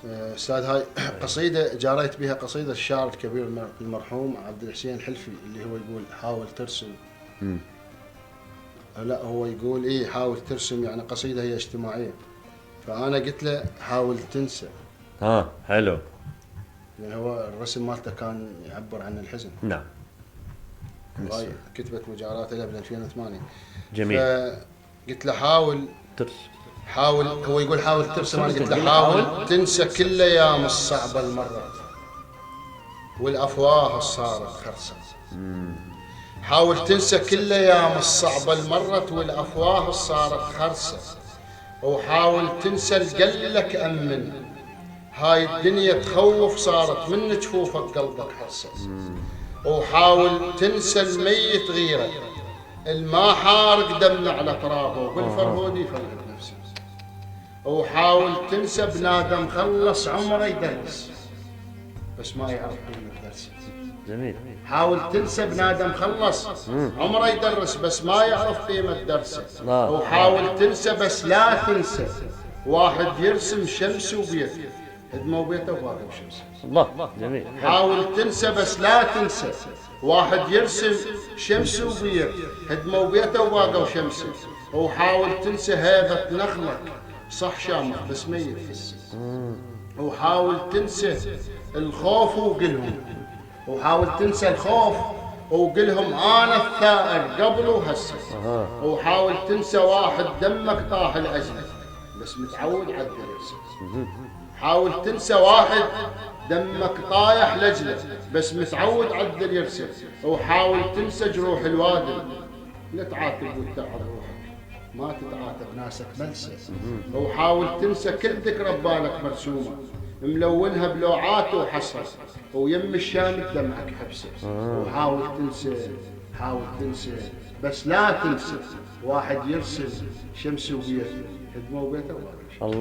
استاذ هاي قصيده جاريت بها، قصيده الشاعر الكبير المرحوم عبد الحسين الحلفي، اللي هو يقول حاول ترسم. لا هو يقول ايه حاول ترسم، يعني قصيده هي اجتماعيه، فانا قلت له حاول تنسى. حلو. يعني هو الرسم مالته كان يعبر عن الحزن. نعم. هاي كتبت مجارات له بال 2008. جميل. فقلت له حاول ترسم. حاول، هو يقول حاول ترسم، انا قلت له حاول تنسى كل الايام الصعبه المرت والافواه صارت خرسه. حاول تنسى كل الايام الصعبه المرت والافواه صارت خرسه، وحاول تنسى القلك امن، هاي الدنيا تخوف صارت من جفوفك قلبك حسس. وحاول تنسى الميت غيره، الما حارق دم على ترابه وبالفرهودي فرق نفسه. وحاول تنسى بنادم خلص عمره يدرس بس ما يعرف قيمة درسه. جميل. حاول تنسى بنادم خلص عمره يدرس بس ما يعرف قيمة درسه. وحاول تنسى بس لا تنسى واحد يرسم شمس وبيت هدموا بيته وواقف شمس. الله جميل. حاول تنسى بس لا تنسى واحد يرسم شمس وبيت هدموا بيته وواقف شمس. وحاول تنسى هيبة نخلك صح شامخ بس ميت حسي. وحاول تنسى الخوف وقلهم، وحاول تنسى الخوف وقلهم انا الثائر قبل وهسه. وحاول تنسى واحد دمك طاح العزم بس متعود عدل يرسل. حاول تنسى واحد دمك طايح لجله بس متعود عدل يرسل. وحاول تنسى جروح الوادم، لا تعاتب وتتعب روحك ما تتعاتب ناسك ملسه. وحاول تنسى كل ذكرى ببالك مرسومه ملونها بلوعات وحسرة ويم الشام دمعك حبسه. وحاول تنسى حاول تنسى بس لا تنسى واحد يرسل شمس وبيته هدموا بيته. الله.